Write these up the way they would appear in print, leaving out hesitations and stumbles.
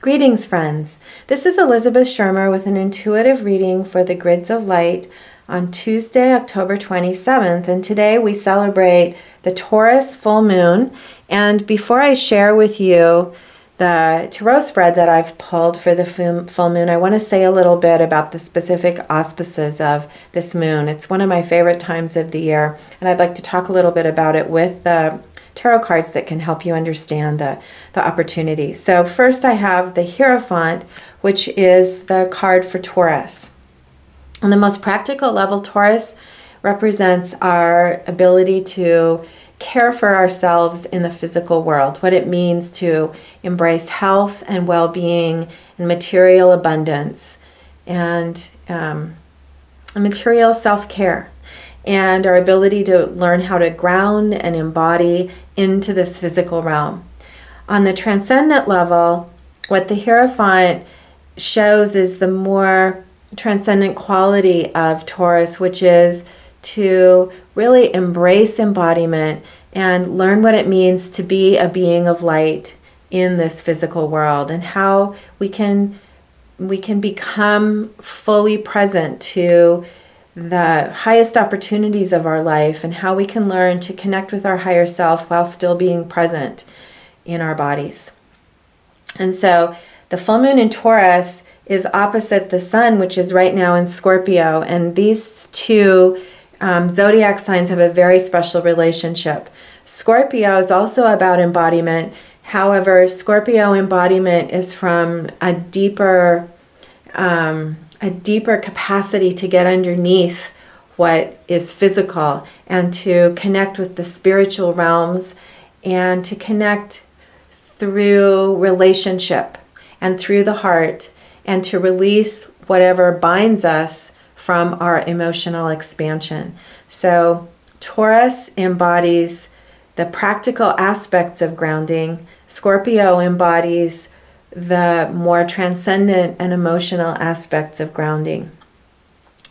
Greetings, friends. This is Elizabeth Shermer with an intuitive reading for the Grids of Light on Tuesday, October 27th. And today we celebrate the Taurus full moon. And before I share with you the tarot spread that I've pulled for the full moon, I want to say a little bit about the specific auspices of this moon. It's one of my favorite times of the year, and I'd like to talk a little bit about it with the tarot cards that can help you understand the opportunity. So first I have the Hierophant, which is the card for Taurus. On the most practical level, Taurus represents our ability to care for ourselves in the physical world, what it means to embrace health and well-being and material abundance and material self-care, and our ability to learn how to ground and embody into this physical realm. On the transcendent level, what the Hierophant shows is the more transcendent quality of Taurus, which is to really embrace embodiment and learn what it means to be a being of light in this physical world, and how we can become fully present to the highest opportunities of our life, and how we can learn to connect with our higher self while still being present in our bodies. And so the full moon in Taurus is opposite the sun, which is right now in Scorpio, and these two zodiac signs have a very special relationship. Scorpio is also about embodiment. However, Scorpio embodiment is from a deeper capacity to get underneath what is physical and to connect with the spiritual realms, and to connect through relationship and through the heart, and to release whatever binds us from our emotional expansion. So Taurus embodies the practical aspects of grounding. Scorpio embodies the more transcendent and emotional aspects of grounding.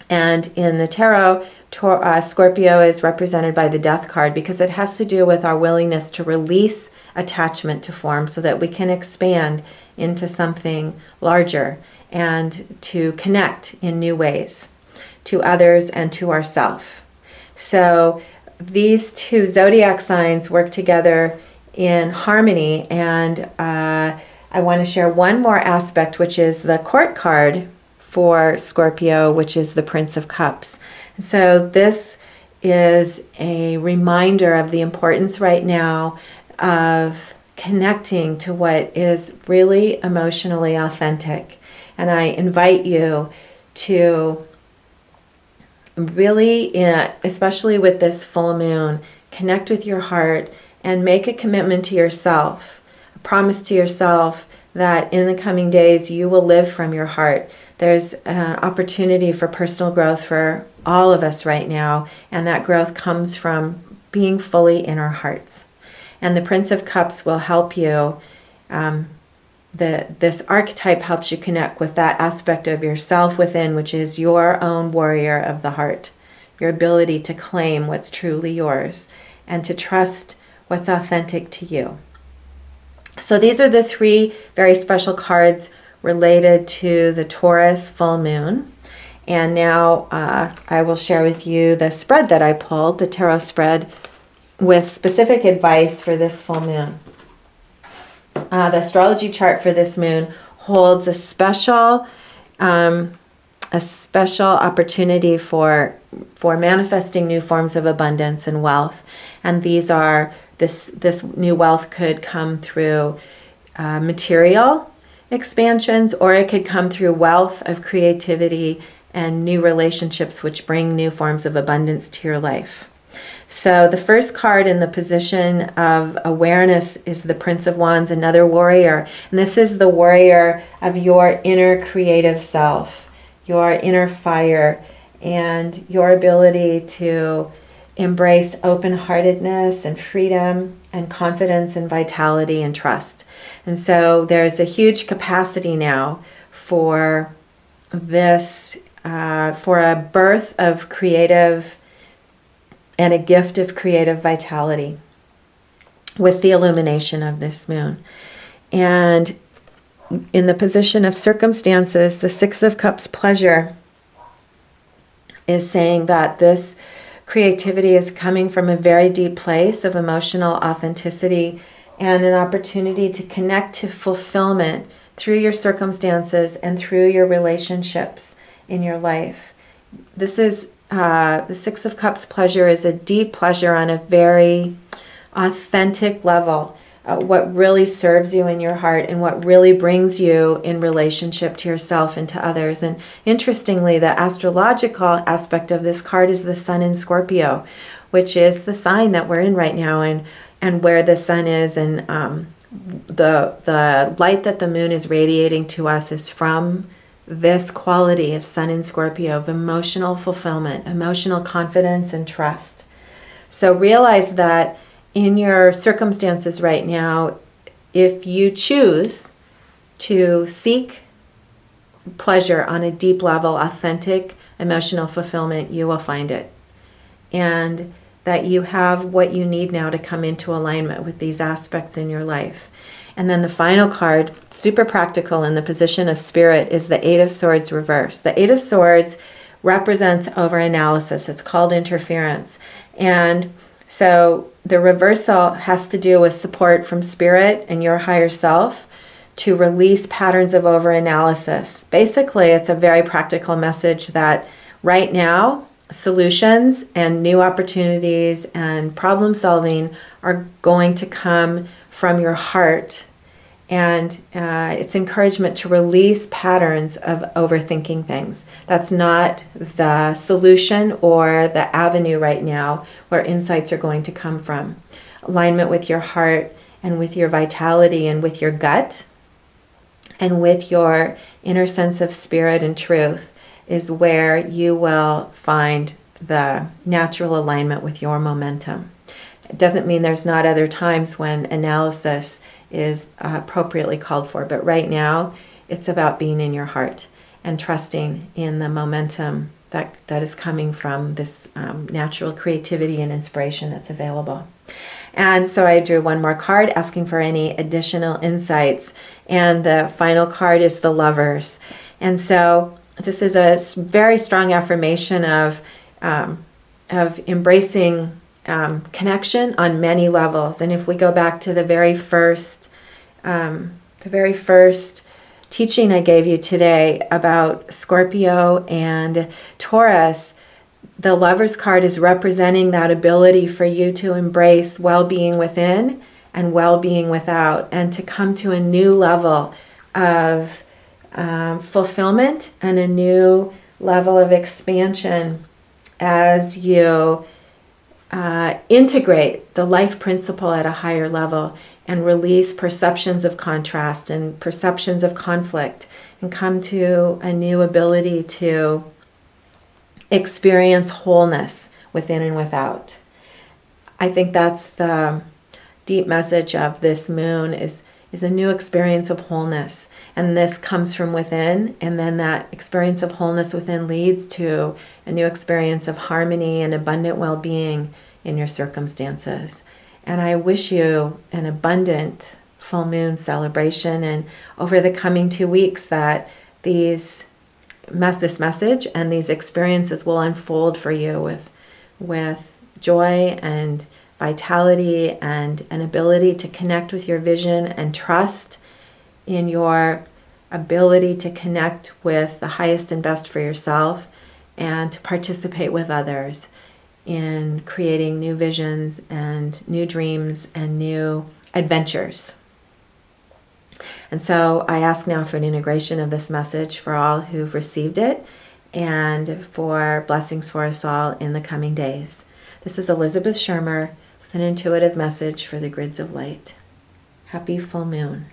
And in the tarot, Scorpio is represented by the Death card, because it has to do with our willingness to release attachment to form so that we can expand into something larger and to connect in new ways to others and to ourselves. So these two zodiac signs work together in harmony, and I want to share one more aspect, which is the Court card for Scorpio, which is the Prince of Cups. So this is a reminder of the importance right now of connecting to what is really emotionally authentic. And I invite you to really, especially with this full moon, connect with your heart and make a commitment to yourself, a promise to yourself that in the coming days you will live from your heart. There's an opportunity for personal growth for all of us right now, and that growth comes from being fully in our hearts. And the Prince of Cups will help you. This archetype helps you connect with that aspect of yourself within, which is your own warrior of the heart, your ability to claim what's truly yours and to trust what's authentic to you. So these are the three very special cards related to the Taurus full moon. And now I will share with you the spread that I pulled, the tarot spread, with specific advice for this full moon. The astrology chart for this moon holds a special opportunity for manifesting new forms of abundance and wealth. And these are this new wealth could come through material expansions, or it could come through wealth of creativity and new relationships which bring new forms of abundance to your life. So the first card in the position of awareness is the Prince of Wands, another warrior. And this is the warrior of your inner creative self, your inner fire, and your ability to embrace open-heartedness and freedom and confidence and vitality and trust. And so there's a huge capacity now for this, for a birth of creative and a gift of creative vitality with the illumination of this moon. And in the position of circumstances, the Six of Cups pleasure is saying that this creativity is coming from a very deep place of emotional authenticity and an opportunity to connect to fulfillment through your circumstances and through your relationships in your life. This is the Six of Cups pleasure is a deep pleasure on a very authentic level. What really serves you in your heart and what really brings you in relationship to yourself and to others. And interestingly, the astrological aspect of this card is the Sun in Scorpio, which is the sign that we're in right now, and where the sun is, and the light that the moon is radiating to us is from this quality of Sun in Scorpio, of emotional fulfillment, emotional confidence, and trust. So realize that in your circumstances right now, if you choose to seek pleasure on a deep level, authentic emotional fulfillment, you will find it. And that you have what you need now to come into alignment with these aspects in your life. And then the final card, super practical in the position of spirit, is the Eight of Swords reverse. The Eight of Swords represents overanalysis. It's called interference. And so the reversal has to do with support from spirit and your higher self to release patterns of overanalysis. Basically, it's a very practical message that right now, solutions and new opportunities and problem solving are going to come from your heart. And it's encouragement to release patterns of overthinking things. That's not the solution or the avenue right now where insights are going to come from. Alignment with your heart and with your vitality and with your gut and with your inner sense of spirit and truth is where you will find the natural alignment with your momentum. It doesn't mean there's not other times when analysis is appropriately called for, but right now it's about being in your heart and trusting in the momentum that is coming from this natural creativity and inspiration that's available. And so I drew one more card asking for any additional insights, and the final card is the Lovers. And so this is a very strong affirmation of embracing connection on many levels. And if we go back to the very first teaching I gave you today about Scorpio and Taurus, the Lover's card is representing that ability for you to embrace well-being within and well-being without, and to come to a new level of fulfillment and a new level of expansion as you integrate the life principle at a higher level and release perceptions of contrast and perceptions of conflict, and come to a new ability to experience wholeness within and without. I think that's the deep message of this moon is a new experience of wholeness. And this comes from within, and then that experience of wholeness within leads to a new experience of harmony and abundant well-being in your circumstances. And I wish you an abundant full moon celebration, and over the coming 2 weeks that this message and these experiences will unfold for you with joy and vitality and an ability to connect with your vision and trust in your ability to connect with the highest and best for yourself, and to participate with others in creating new visions and new dreams and new adventures. And so I ask now for an integration of this message for all who've received it, and for blessings for us all in the coming days. This is Elizabeth Shermer with an intuitive message for the Grids of Light. Happy full moon.